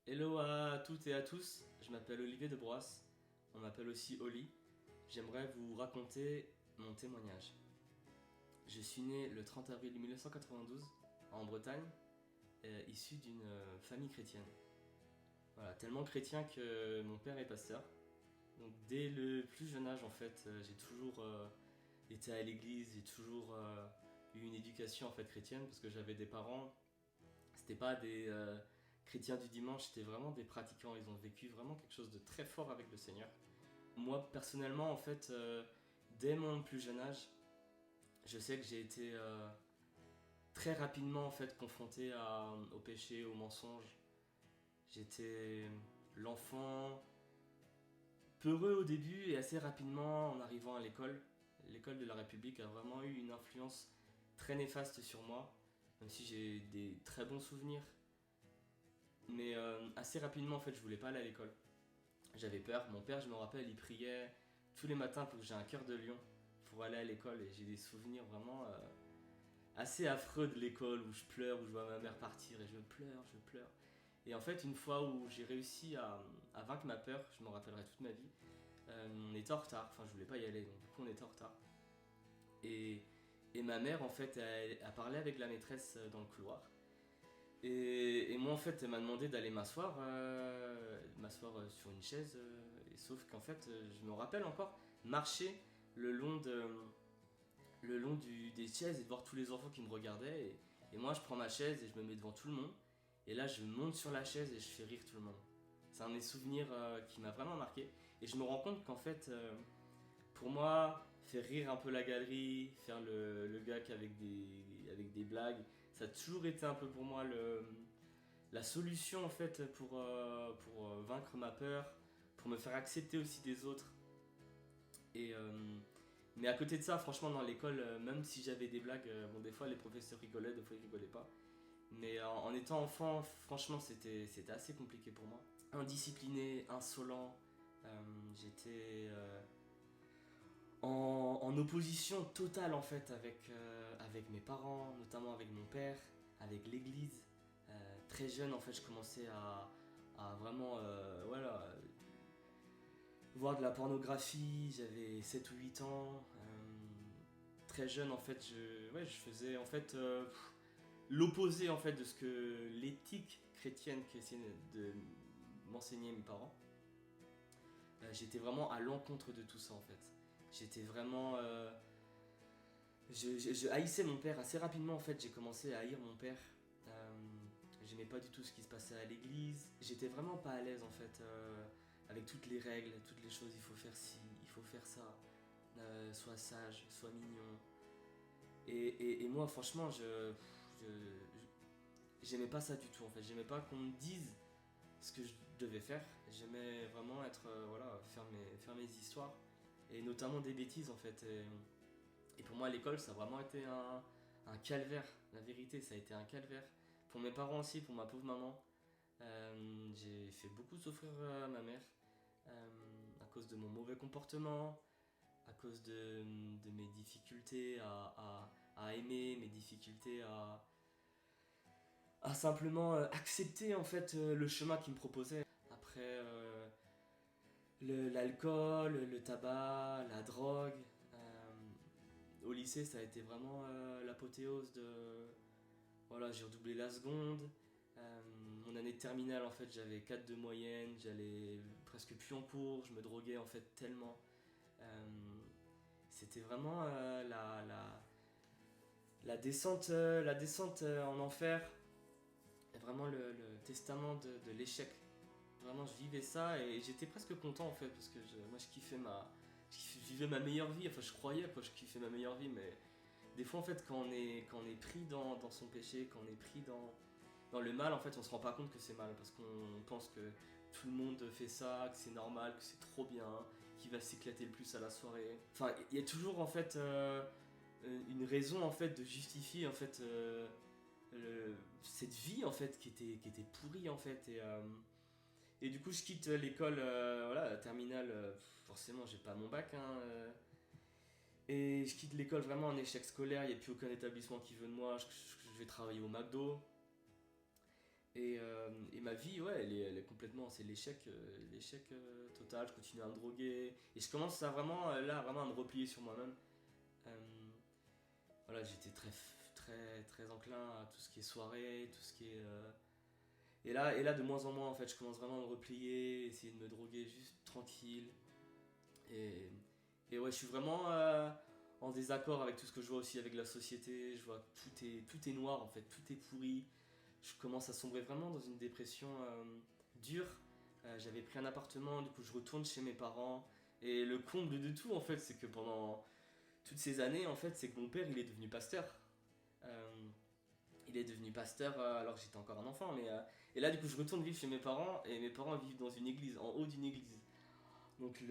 Hello à toutes et à tous, je m'appelle Olivier de Broisse, on m'appelle aussi Oli. J'aimerais vous raconter mon témoignage. Je suis né le 30 avril 1992 en Bretagne, issu d'une famille chrétienne. Voilà, tellement chrétien que mon père est pasteur. Donc dès le plus jeune âge en fait, j'ai toujours été à l'église, j'ai toujours eu une éducation en fait chrétienne parce que j'avais des parents. C'était pas des chrétiens du dimanche, c'était vraiment des pratiquants. Ils ont vécu vraiment quelque chose de très fort avec le Seigneur. Moi, personnellement, en fait, dès mon plus jeune âge, je sais que j'ai été très rapidement en fait confronté au péché, au mensonge. J'étais l'enfant peureux au début et assez rapidement en arrivant à l'école. L'école de la République a vraiment eu une influence très néfaste sur moi, même si j'ai des très bons souvenirs. Mais assez rapidement, en fait, je voulais pas aller à l'école. J'avais peur. Mon père, je me rappelle, il priait tous les matins pour que j'ai un cœur de lion pour aller à l'école. Et j'ai des souvenirs vraiment assez affreux de l'école où je pleure, où je vois ma mère partir et je pleure, je pleure. Et en fait, une fois où j'ai réussi à vaincre ma peur, je m'en rappellerai toute ma vie, on était en retard. Enfin, je voulais pas y aller, donc du coup, on était en retard. Et, et ma mère, en fait, a parlé avec la maîtresse dans le couloir. Et moi en fait elle m'a demandé d'aller m'asseoir sur une chaise, et sauf qu'en fait je me rappelle encore marcher le long, de, des chaises et de voir tous les enfants qui me regardaient et moi je prends ma chaise et je me mets devant tout le monde et là je monte sur la chaise et je fais rire tout le monde. C'est un des souvenirs qui m'a vraiment marqué et je me rends compte qu'en fait pour moi, faire rire un peu la galerie, faire le gars avec des blagues, ça a toujours été un peu pour moi la solution en fait pour vaincre ma peur, pour me faire accepter aussi des autres. Et, mais à côté de ça, franchement, dans l'école, même si j'avais des blagues, bon, des fois les professeurs rigolaient, des fois ils rigolaient pas. Mais en étant enfant, franchement, c'était assez compliqué pour moi. Indiscipliné, insolent, j'étais en opposition totale en fait avec mes parents, notamment avec mon père, avec l'église. Très jeune en fait je commençais à vraiment voilà, voir de la pornographie, j'avais 7 ou 8 ans. Très jeune en fait je faisais en fait l'opposé en fait de ce que l'éthique chrétienne qu'essayaient de m'enseigner mes parents. J'étais vraiment à l'encontre de tout ça en fait. J'étais vraiment je haïssais mon père assez rapidement en fait, j'ai commencé à haïr mon père. Euh, J'aimais pas du tout ce qui se passait à l'église. J'étais vraiment pas à l'aise en fait avec toutes les règles, toutes les choses, il faut faire ci, il faut faire ça. Sois sage, sois mignon. Et moi franchement j'aimais pas ça du tout en fait. J'aimais pas qu'on me dise ce que je devais faire. J'aimais vraiment être, voilà, faire mes histoires. Et notamment des bêtises en fait. Et pour moi, l'école, ça a vraiment été un calvaire. La vérité, ça a été un calvaire. Pour mes parents aussi, pour ma pauvre maman. J'ai fait beaucoup souffrir ma mère à cause de mon mauvais comportement, à cause de mes difficultés à aimer, mes difficultés à simplement accepter en fait le chemin qu'ils me proposaient. Après l'alcool, le tabac, la drogue. Au lycée, ça a été vraiment l'apothéose de. Voilà, j'ai redoublé la seconde. Mon année de terminale, en fait, j'avais 4 de moyenne, j'allais presque plus en cours, je me droguais en fait tellement. Euh, C'était vraiment la descente en enfer, vraiment le testament de l'échec. Vraiment, je vivais ça et j'étais presque content en fait parce que moi je kiffais je vivais ma meilleure vie. Enfin, je croyais quoi, je kiffais ma meilleure vie, mais des fois en fait, quand on est pris dans son péché, quand on est pris dans le mal, en fait, on se rend pas compte que c'est mal parce qu'on pense que tout le monde fait ça, que c'est normal, que c'est trop bien, qu'il va s'éclater le plus à la soirée. Enfin, il y a toujours en fait une raison en fait de justifier en fait cette vie en fait qui était pourrie en fait et du coup, je quitte l'école, voilà, terminale. Forcément, j'ai pas mon bac, hein, et je quitte l'école vraiment en échec scolaire. Il n'y a plus aucun établissement qui veut de moi. Je vais travailler au McDo. Et ma vie, ouais, elle est complètement, c'est l'échec total. Je continue à me droguer et je commence à vraiment, là, vraiment à me replier sur moi-même. Euh, voilà, j'étais très enclin à tout ce qui est soirée, tout ce qui est. Et là, de moins en moins, en fait, je commence vraiment à me replier, essayer de me droguer juste tranquille. Et, et ouais, je suis vraiment en désaccord avec tout ce que je vois aussi avec la société. Je vois que tout est noir, en fait, tout est pourri. Je commence à sombrer vraiment dans une dépression dure. J'avais pris un appartement, du coup, je retourne chez mes parents. Et le comble de tout, en fait, c'est que pendant toutes ces années, en fait, c'est que mon père, il est devenu pasteur. Euh, il est devenu pasteur alors que j'étais encore un enfant. Et là, du coup, je retourne vivre chez mes parents et mes parents vivent dans une église, en haut d'une église. Donc,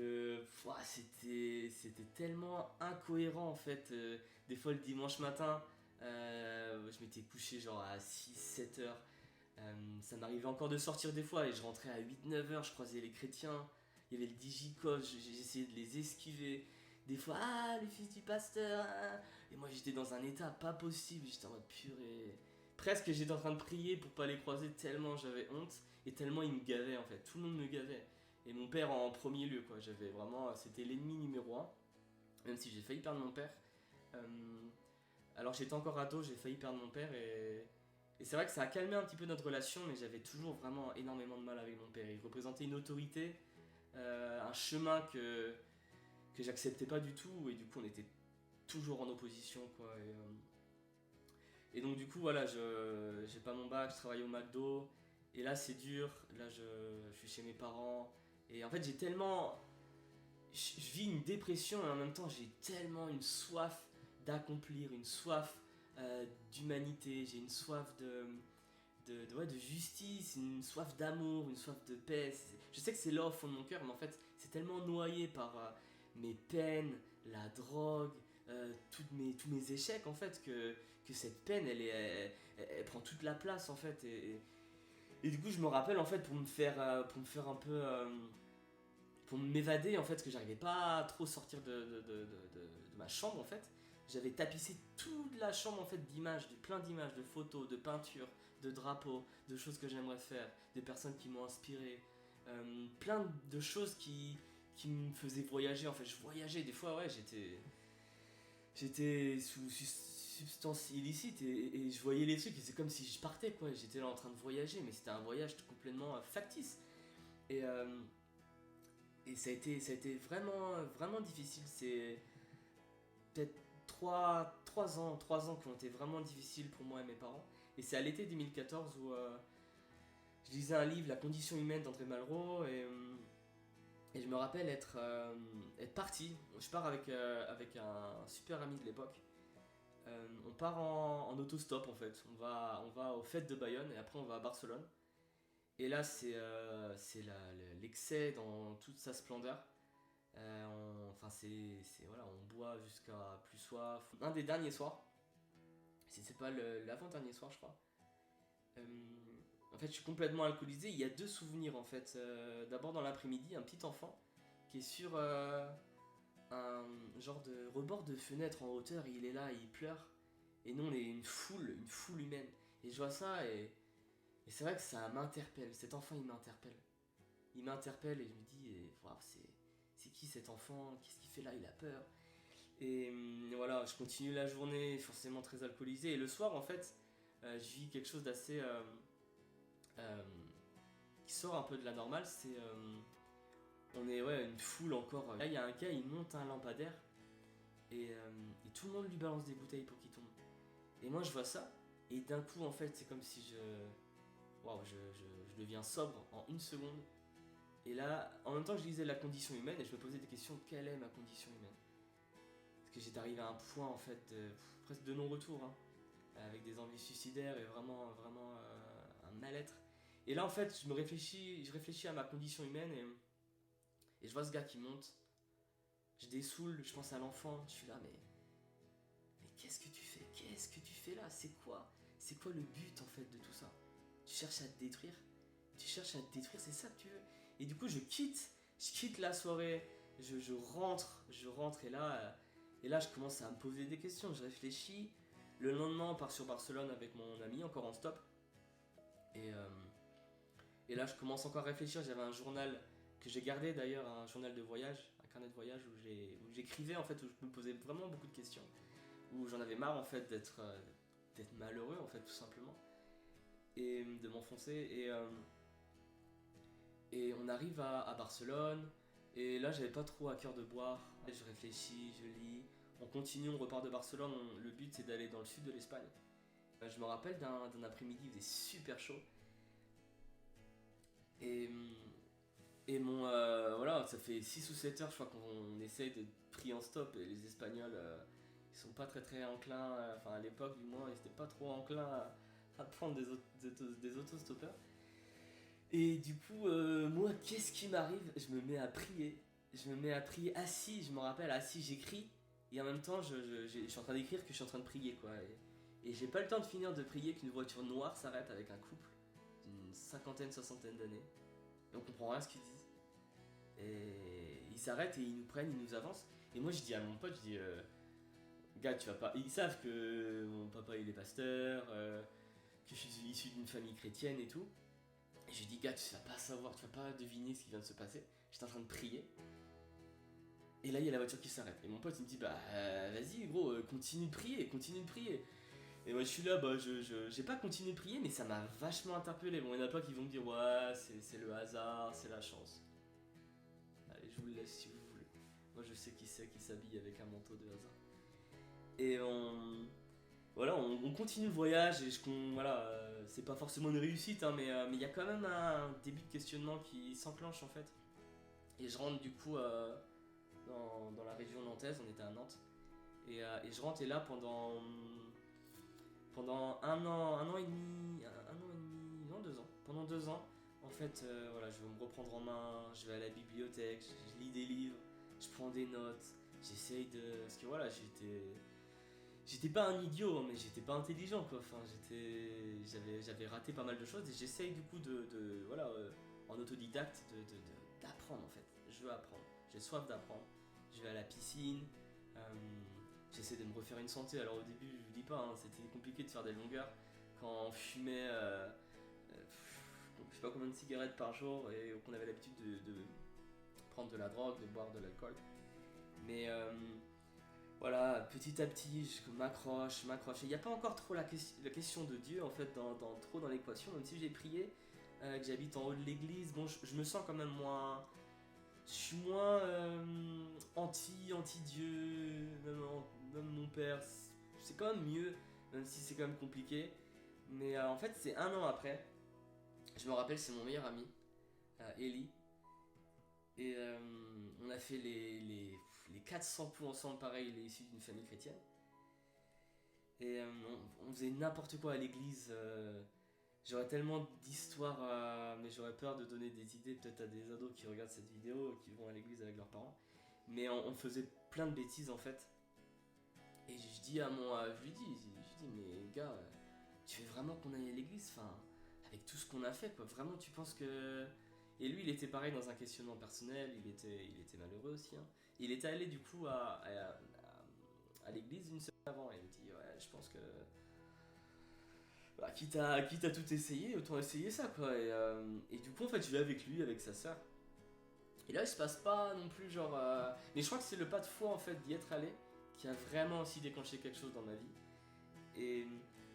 c'était tellement incohérent en fait. Des fois, le dimanche matin, je m'étais couché genre à 6 7 heures. Ça m'arrivait encore de sortir des fois et je rentrais à 8 9 heures. Je croisais les chrétiens. Il y avait le digicode, j'essayais de les esquiver. Des fois, ah, le fils du pasteur. Ah. Et moi, j'étais dans un état pas possible. J'étais en mode purée. Presque, j'étais en train de prier pour pas les croiser tellement j'avais honte et tellement ils me gavaient en fait. Tout le monde me gavait. Et mon père en premier lieu, quoi. J'avais vraiment. C'était l'ennemi numéro un. Même si j'ai failli perdre mon père. Euh, alors j'étais encore ado, j'ai failli perdre mon père et c'est vrai que ça a calmé un petit peu notre relation, mais j'avais toujours vraiment énormément de mal avec mon père. Il représentait une autorité, un chemin que j'acceptais pas du tout, et du coup on était toujours en opposition, quoi. Et donc du coup, voilà, j'ai pas mon bac, je travaille au McDo, et là c'est dur, là je suis chez mes parents, et en fait j'ai tellement... Je vis une dépression, et en même temps j'ai tellement une soif d'accomplir, une soif d'humanité, j'ai une soif ouais, de justice, une soif d'amour, une soif de paix. Je sais que c'est là au fond de mon cœur, mais en fait, c'est tellement noyé par mes peines, la drogue, tous mes échecs, en fait, que cette peine, elle prend toute la place, en fait. Et du coup, je me rappelle, en fait, pour me faire un peu. Pour m'évader, en fait, parce que j'arrivais pas à trop sortir de ma chambre, en fait. J'avais tapissé toute la chambre, en fait, d'images, de plein d'images, de photos, de peintures, de drapeaux, de choses que j'aimerais faire, des personnes qui m'ont inspiré, plein de choses qui me faisaient voyager. En fait, je voyageais des fois, ouais, j'étais sous substance illicite et je voyais les trucs et c'est comme si je partais, quoi. J'étais là en train de voyager, mais c'était un voyage complètement factice. Et, euh, et ça a été vraiment difficile. C'est peut-être 3 ans qui ont été vraiment difficiles pour moi et mes parents. Et c'est à l'été 2014 où je lisais un livre, La condition humaine d'André Malraux, et je me rappelle être parti. Je pars avec un super ami de l'époque. On part en autostop en fait. On va aux fêtes de Bayonne et après on va à Barcelone. Et là c'est l'excès dans toute sa splendeur. Enfin voilà, on boit jusqu'à plus soif. Un des derniers soirs, si c'est pas l'avant-dernier soir je crois. Euh, En fait, je suis complètement alcoolisé. Il y a deux souvenirs en fait. D'abord dans l'après-midi, un petit enfant qui est sur un genre de rebord de fenêtre en hauteur. Et il est là, et il pleure. Et nous, on est une foule humaine. Et je vois ça et c'est vrai que ça m'interpelle. Cet enfant, il m'interpelle. Il m'interpelle et je me dis, wow, c'est qui cet enfant? Qu'est-ce qu'il fait là? Il a peur. Et voilà, je continue la journée, forcément très alcoolisé. Et le soir, en fait, je vis quelque chose d'assez euh, qui sort un peu de la normale. C'est on est ouais une foule encore. Là, il y a un gars, il monte un lampadaire et tout le monde lui balance des bouteilles pour qu'il tombe. Et moi, je vois ça et d'un coup, en fait, c'est comme si waouh, je deviens sobre en une seconde. Et là, en même temps, je lisais la condition humaine et je me posais des questions. Quelle est ma condition humaine? Parce que j'étais arrivé à un point en fait presque de non-retour, hein, avec des envies suicidaires et vraiment un mal-être. Et là, en fait, je réfléchis à ma condition humaine et je vois ce gars qui monte. Je dessoule, je pense à l'enfant. Je suis là, mais qu'est-ce que tu fais? Qu'est-ce que tu fais là? C'est quoi le but en fait de tout ça? Tu cherches à te détruire? Tu cherches à te détruire, c'est ça que tu veux? Et du coup, je quitte la soirée, je rentre et là, je commence à me poser des questions. Je réfléchis. Le lendemain, on part sur Barcelone avec mon ami, encore en stop. Et, euh, et là, je commence encore à réfléchir. J'avais un journal que j'ai gardé d'ailleurs, un journal de voyage, un carnet de voyage où j'écrivais en fait, où je me posais vraiment beaucoup de questions, où j'en avais marre en fait d'être malheureux en fait tout simplement et de m'enfoncer et on arrive à Barcelone et là j'avais pas trop à cœur de boire. Je réfléchis, je lis, on continue, on repart de Barcelone. Le but c'est d'aller dans le sud de l'Espagne. Je me rappelle d'un après-midi, il faisait super chaud et voilà, ça fait 6 ou 7 heures, je crois qu'on essaye de prier en stop. Et les Espagnols, ils sont pas très très enclins, enfin à l'époque du moins, ils étaient pas trop enclins à prendre des autostoppeurs. Et du coup, moi, qu'est-ce qui m'arrive? Je me mets à prier. Je me mets à prier assis, je me rappelle, assis, j'écris. Et en même temps, je suis en train d'écrire que je suis en train de prier, quoi. Et j'ai pas le temps de finir de prier qu'une voiture noire s'arrête avec un couple d'une cinquantaine, soixantaine d'années. Et on comprend rien à ce qu'ils disent. Et ils s'arrêtent et ils nous prennent, ils nous avancent. Et moi je dis à mon pote, je dis, gars, tu vas pas. Ils savent que mon papa il est pasteur, que je suis issu d'une famille chrétienne et tout. Et je lui dis, gars, tu vas pas savoir, tu vas pas deviner ce qui vient de se passer. J'étais en train de prier. Et là il y a la voiture qui s'arrête. Et mon pote il me dit, bah vas-y gros, continue de prier, continue de prier. Et moi je suis là, bah j'ai pas continué de prier, mais ça m'a vachement interpellé. Bon, il y en a pas qui vont me dire, ouais, c'est le hasard, c'est la chance. Allez, je vous le laisse si vous voulez. Moi, je sais qui c'est qui s'habille avec un manteau de hasard. Et voilà, on continue le voyage et voilà, c'est pas forcément une réussite, hein, mais il y a quand même un début de questionnement qui s'enclenche en fait. Et je rentre du coup dans la région nantaise, on était à Nantes. Et je rentre et là pendant un an et demi, un an et demi, non 2 ans. Pendant 2 ans, en fait, voilà, je vais me reprendre en main, je vais à la bibliothèque, je lis des livres, je prends des notes, j'essaye de, parce que voilà, j'étais pas un idiot, hein, mais j'étais pas intelligent quoi. Enfin, j'avais raté pas mal de choses et j'essaye du coup voilà, en autodidacte, d'apprendre en fait. Je veux apprendre, j'ai soif d'apprendre. Je vais à la piscine. euh, J'essaie de me refaire une santé. Alors au début, je vous dis pas, hein, c'était compliqué de faire des longueurs quand on fumait, je sais pas combien de cigarettes par jour et qu'on avait l'habitude de prendre de la drogue, de boire de l'alcool. Mais voilà, petit à petit, je m'accroche, m'accroche. Il n'y a pas encore trop la question de Dieu en fait trop dans l'équation, même si j'ai prié, que j'habite en haut de l'église. Bon, je me sens quand même moins. Je suis moins anti-Dieu, même mon père, c'est quand même mieux, même si c'est quand même compliqué. Mais en fait, c'est un an après, je me rappelle, c'est mon meilleur ami, Eli, et on a fait les 400 coups ensemble, pareil, il est issu d'une famille chrétienne. Et on faisait n'importe quoi à l'église. J'aurais tellement d'histoires, mais j'aurais peur de donner des idées peut-être à des ados qui regardent cette vidéo, qui vont à l'église avec leurs parents. Mais on faisait plein de bêtises en fait. Et je dis à je lui dis, mais gars, tu veux vraiment qu'on aille à l'église, enfin, avec tout ce qu'on a fait, quoi. Vraiment, tu penses que. Et lui, il était pareil dans un questionnement personnel, il était malheureux aussi, hein. Il était allé du coup à l'église une semaine avant et il me dit, ouais, je pense que bah, quitte à tout essayer, autant essayer ça quoi. Et du coup, en fait, je vais avec lui, avec sa sœur. Et là, il se passe pas non plus genre. Mais je crois que c'est le pas de foi en fait d'y être allé qui a vraiment aussi déclenché quelque chose dans ma vie. Et,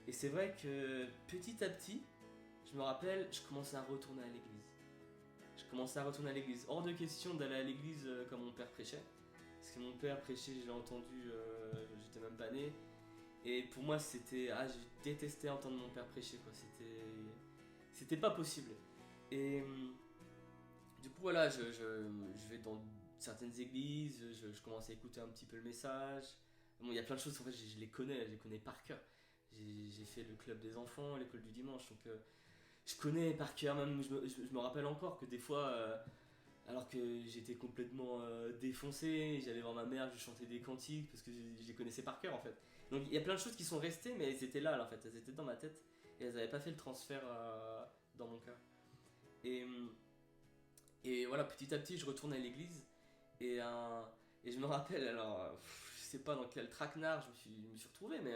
et c'est vrai que petit à petit, je me rappelle, je commençais à retourner à l'église. Je commençais à retourner à l'église. Hors de question d'aller à l'église comme mon père prêchait. Parce que mon père prêchait, j'ai entendu, j'étais même pas né. Et pour moi, c'était. Ah, je détestais entendre mon père prêcher, quoi. C'était pas possible. Et du coup, voilà, je vais dans certaines églises, je commence à écouter un petit peu le message. Bon, il y a plein de choses, en fait, je les connais par cœur. J'ai fait le club des enfants, l'école du dimanche, donc je connais par cœur, même je me rappelle encore que des fois, alors que j'étais complètement défoncé, j'allais voir ma mère, je chantais des cantiques parce que je les connaissais par cœur en fait. Donc il y a plein de choses qui sont restées, mais elles étaient là en fait, elles étaient dans ma tête et elles n'avaient pas fait le transfert dans mon cœur. Et, et voilà, petit à petit, je retourne à l'église et, et je me rappelle, alors, je sais pas dans quel traquenard je me suis retrouvé, mais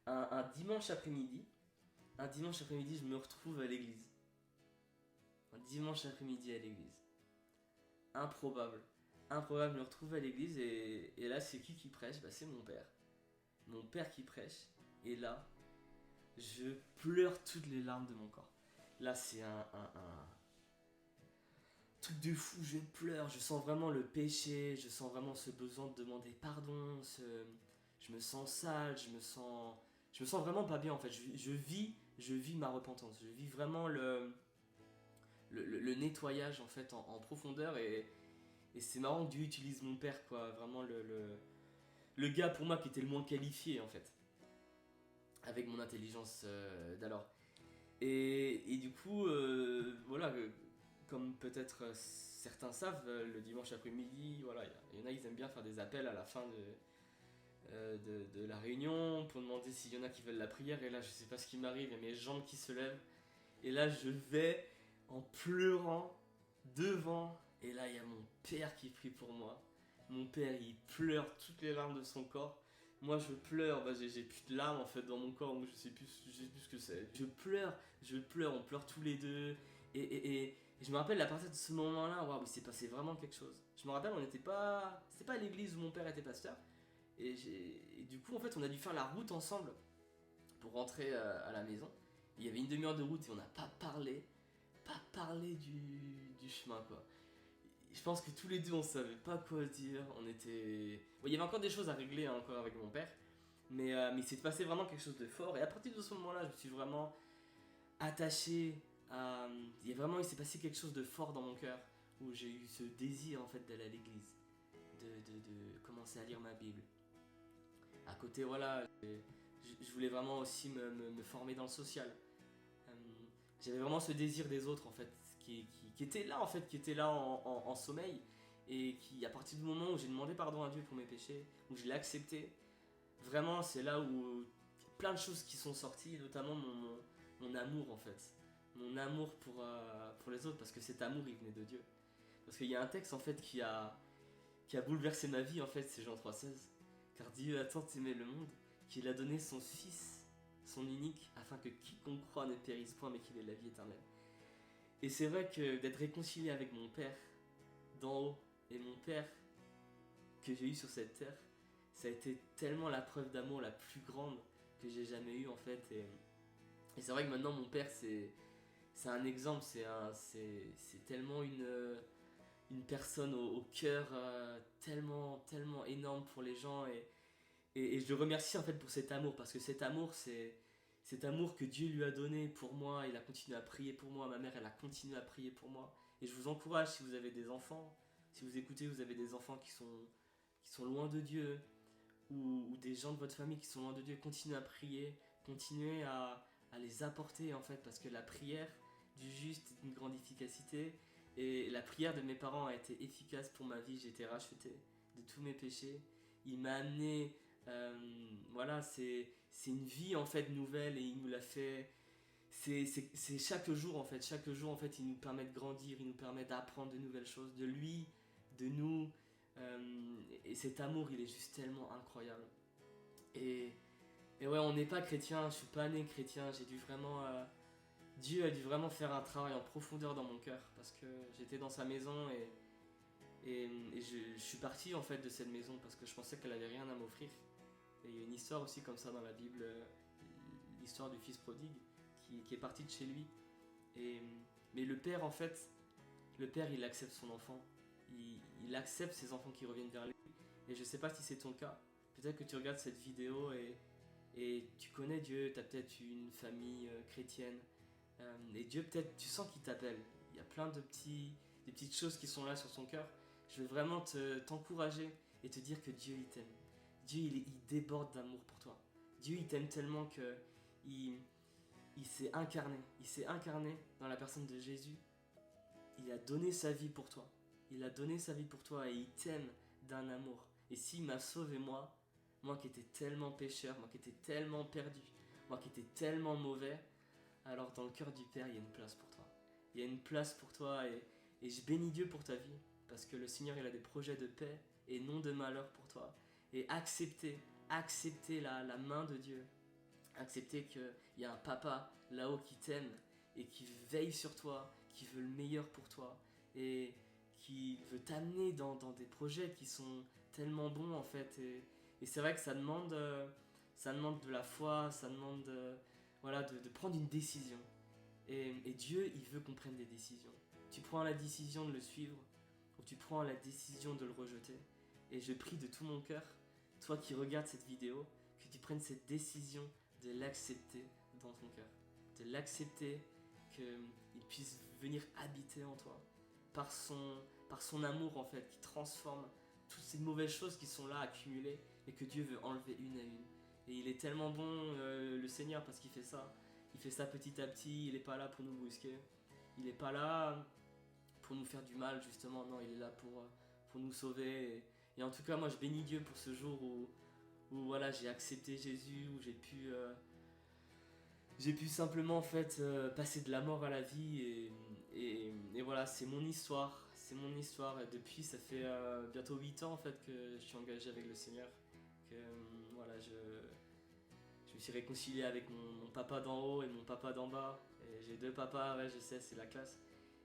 un dimanche après-midi, un dimanche après-midi, je me retrouve à l'église. Un dimanche après-midi à l'église. Improbable. Improbable, je me retrouve à l'église et là, c'est qui prêche? Bah, c'est mon père. Mon père qui prêche. Et là, je pleure toutes les larmes de mon corps. Là, c'est un truc de fou, je pleure, je sens vraiment le péché, je sens vraiment ce besoin de demander pardon, je me sens sale, je me sens vraiment pas bien en fait. Je vis ma repentance, je vis vraiment le nettoyage en fait en profondeur et c'est marrant que Dieu utilise mon père quoi, vraiment le gars pour moi qui était le moins qualifié en fait, avec mon intelligence d'alors. Et du coup, voilà, comme peut-être certains savent, le dimanche après-midi, voilà, il y en a, ils aiment bien faire des appels à la fin de la réunion pour demander s'il y en a qui veulent la prière. Et là, je sais pas ce qui m'arrive, il y a mes jambes qui se lèvent. Et là, je vais en pleurant devant. Et là, il y a mon père qui prie pour moi. Mon père, il pleure toutes les larmes de son corps. Moi, je pleure, bah, j'ai plus de larmes en fait dans mon corps, donc je sais plus ce que c'est. Je pleure, on pleure tous les deux. Et je me rappelle à partir de ce moment-là, waouh, il s'est passé vraiment quelque chose. Je me rappelle, c'était pas à l'église où mon père était pasteur. Et du coup, en fait, on a dû faire la route ensemble pour rentrer à la maison. Il y avait une demi-heure de route et on n'a pas parlé du chemin quoi. Je pense que tous les deux on savait pas quoi dire. On était. Bon, il y avait encore des choses à régler hein, encore avec mon père. Mais il s'est passé vraiment quelque chose de fort. Et à partir de ce moment-là, je me suis vraiment attaché à. Il s'est passé quelque chose de fort dans mon cœur. Où j'ai eu ce désir en fait d'aller à l'église. De commencer à lire ma Bible. À côté, voilà, je voulais vraiment aussi me former dans le social. Euh, J'avais vraiment ce désir des autres en fait, qui était là en fait, qui était là en sommeil. Et qui, à partir du moment où j'ai demandé pardon à Dieu pour mes péchés, où je l'ai accepté, vraiment c'est là où plein de choses qui sont sorties, notamment mon amour en fait. Mon amour pour les autres, parce que cet amour il venait de Dieu. Parce qu'il y a un texte en fait qui a bouleversé ma vie en fait, c'est Jean 3,16. Car Dieu a tant aimé le monde qu'il a donné son Fils, son unique, afin que quiconque croit ne périsse point mais qu'il ait la vie éternelle. Et c'est vrai que d'être réconcilié avec mon Père d'en haut et mon Père que j'ai eu sur cette terre, ça a été tellement la preuve d'amour la plus grande que j'ai jamais eue en fait. Et c'est vrai que maintenant mon Père c'est un exemple, c'est tellement une personne au cœur tellement énorme pour les gens et je le remercie en fait pour cet amour parce que cet amour c'est cet amour que Dieu lui a donné pour moi, il a continué à prier pour moi, ma mère elle a continué à prier pour moi et je vous encourage si vous avez des enfants, si vous écoutez vous avez des enfants qui sont loin de Dieu ou des gens de votre famille qui sont loin de Dieu, continuez à prier, continuez à les apporter en fait parce que la prière du juste est d'une grande efficacité et la prière de mes parents a été efficace pour ma vie, j'ai été racheté de tous mes péchés. Il m'a amené, voilà, c'est une vie en fait nouvelle et il nous l'a fait. C'est chaque jour en fait, il nous permet de grandir, il nous permet d'apprendre de nouvelles choses, de lui, de nous. Et cet amour, il est juste tellement incroyable. Et, et ouais, on n'est pas chrétien, je suis pas né chrétien, j'ai dû vraiment. Dieu a dû vraiment faire un travail en profondeur dans mon cœur parce que j'étais dans sa maison et je suis parti en fait de cette maison parce que je pensais qu'elle avait rien à m'offrir. Et il y a une histoire aussi comme ça dans la Bible, l'histoire du fils prodigue qui est parti de chez lui. Et, mais le père en fait, le père il accepte son enfant, il accepte ses enfants qui reviennent vers lui. Et je sais pas si c'est ton cas, peut-être que tu regardes cette vidéo et tu connais Dieu, tu as peut-être une famille chrétienne. Et Dieu, peut-être, tu sens qu'il t'appelle. Il y a plein des petites choses qui sont là sur son cœur. Je veux vraiment t'encourager et te dire que Dieu, il t'aime. Dieu, il déborde d'amour pour toi. Dieu, il t'aime tellement que il, il s'est incarné. Il s'est incarné dans la personne de Jésus. Il a donné sa vie pour toi. Il a donné sa vie pour toi et il t'aime d'un amour. Et s'il m'a sauvé moi qui étais tellement pécheur, moi qui étais tellement perdu, moi qui étais tellement mauvais, alors dans le cœur du Père, il y a une place pour toi. Il y a une place pour toi et je bénis Dieu pour ta vie. Parce que le Seigneur, il a des projets de paix et non de malheur pour toi. Et accepter la main de Dieu. Accepter qu'il y a un papa là-haut qui t'aime et qui veille sur toi, qui veut le meilleur pour toi et qui veut t'amener dans des projets qui sont tellement bons en fait. Et c'est vrai que ça demande de la foi, ça demande voilà, de prendre une décision. Et Dieu, il veut qu'on prenne des décisions. Tu prends la décision de le suivre ou tu prends la décision de le rejeter. Et je prie de tout mon cœur, toi qui regardes cette vidéo, que tu prennes cette décision de l'accepter dans ton cœur. De l'accepter, qu'il puisse venir habiter en toi. Par son amour en fait, qui transforme toutes ces mauvaises choses qui sont là accumulées et que Dieu veut enlever une à une. Et il est tellement bon, le Seigneur, parce qu'il fait ça. Il fait ça petit à petit, il n'est pas là pour nous brusquer. Il n'est pas là pour nous faire du mal, justement. Non, il est là pour nous sauver. Et en tout cas, moi, je bénis Dieu pour ce jour où voilà, j'ai accepté Jésus, où j'ai pu simplement en fait passer de la mort à la vie. Et voilà, c'est mon histoire. C'est mon histoire. Et depuis, ça fait bientôt 8 ans en fait que je suis engagé avec le Seigneur. Que voilà, je me suis réconcilié avec mon papa d'en haut et mon papa d'en bas. Et j'ai 2 papas, ouais, je sais, c'est la classe.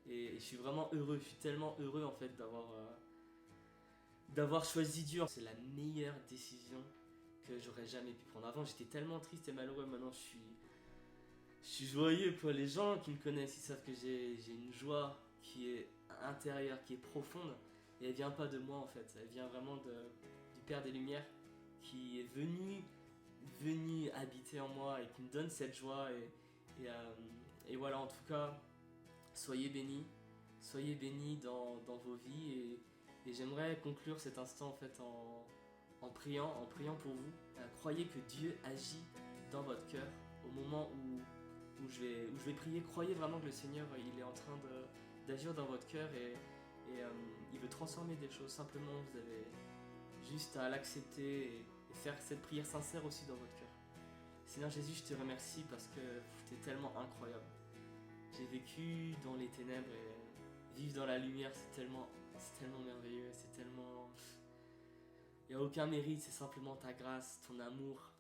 Et je suis vraiment heureux, je suis tellement heureux en fait d'avoir choisi Dieu. C'est la meilleure décision que j'aurais jamais pu prendre. Avant, j'étais tellement triste et malheureux. Maintenant, je suis joyeux. Quoi. Les gens qui me connaissent, ils savent que j'ai une joie qui est intérieure, qui est profonde. Et elle vient pas de moi en fait. Elle vient vraiment du Père des Lumières qui est venu habiter en moi et qui me donne cette joie. Et voilà, en tout cas, soyez bénis dans vos vies. Et j'aimerais conclure cet instant en fait en priant pour vous. Croyez que Dieu agit dans votre cœur au moment où je vais prier. Croyez vraiment que le Seigneur il est en train d'agir dans votre cœur et il veut transformer des choses. Simplement, vous avez juste à l'accepter et faire cette prière sincère aussi dans votre cœur. Seigneur Jésus, je te remercie parce que tu es tellement incroyable. J'ai vécu dans les ténèbres et vivre dans la lumière, c'est tellement merveilleux, c'est tellement... Il n'y a aucun mérite, c'est simplement ta grâce, ton amour.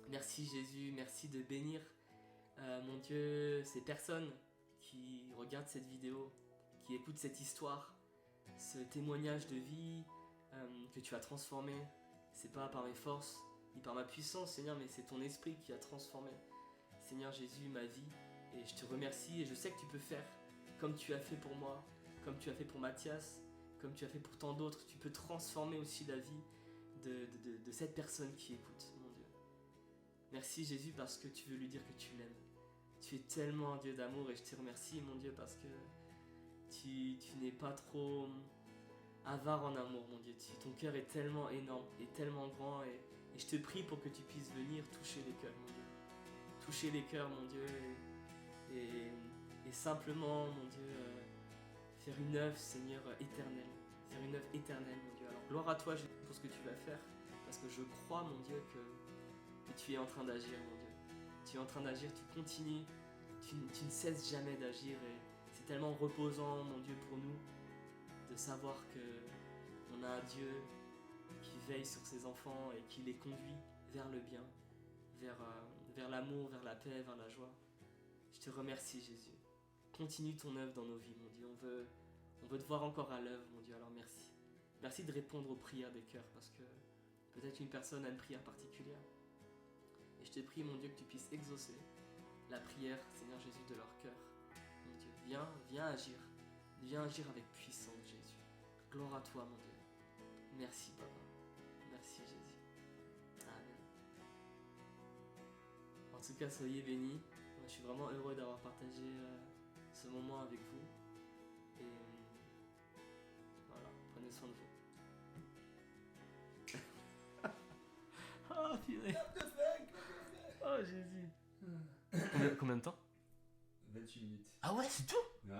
Merci Jésus, merci de bénir, mon Dieu, ces personnes qui regardent cette vidéo, qui écoutent cette histoire, ce témoignage de vie que tu as transformé. C'est pas par mes forces, ni par ma puissance, Seigneur, mais c'est ton esprit qui a transformé, Seigneur Jésus, ma vie. Et je te remercie et je sais que tu peux faire comme tu as fait pour moi, comme tu as fait pour Mathias, comme tu as fait pour tant d'autres. Tu peux transformer aussi la vie de cette personne qui écoute, mon Dieu. Merci Jésus parce que tu veux lui dire que tu l'aimes. Tu es tellement un Dieu d'amour et je te remercie, mon Dieu, parce que tu n'es pas trop avare en amour, mon Dieu. Ton cœur est tellement énorme et tellement grand et je te prie pour que tu puisses venir toucher les cœurs, mon Dieu. Toucher les cœurs, mon Dieu, et simplement, mon Dieu, faire une œuvre, Seigneur, éternelle. Faire une œuvre éternelle, mon Dieu. Alors, gloire à toi, Jésus, pour ce que tu vas faire, parce que je crois, mon Dieu, que tu es en train d'agir, mon Dieu. Tu es en train d'agir, tu continues, tu ne cesses jamais d'agir, et c'est tellement reposant, mon Dieu, pour nous, de savoir qu'on a un Dieu qui veille sur ses enfants et qui les conduit vers le bien, vers l'amour, vers la paix, vers la joie. Je te remercie, Jésus. Continue ton œuvre dans nos vies, mon Dieu. On veut te voir encore à l'œuvre, mon Dieu. Alors merci. Merci de répondre aux prières des cœurs, parce que peut-être une personne a une prière particulière. Et je te prie, mon Dieu, que tu puisses exaucer la prière, Seigneur Jésus, de leur cœur. Mon Dieu, viens agir. Viens agir avec puissance, Jésus. Gloire à toi, mon Dieu. Merci, Papa. Merci, Jésus. Amen. En tout cas, soyez bénis. Moi, je suis vraiment heureux d'avoir partagé ce moment avec vous. Et voilà, prenez soin de vous. Oh, purée. Oh, Jésus. Combien de temps? 28 minutes. Ah ouais, c'est tout? Ouais.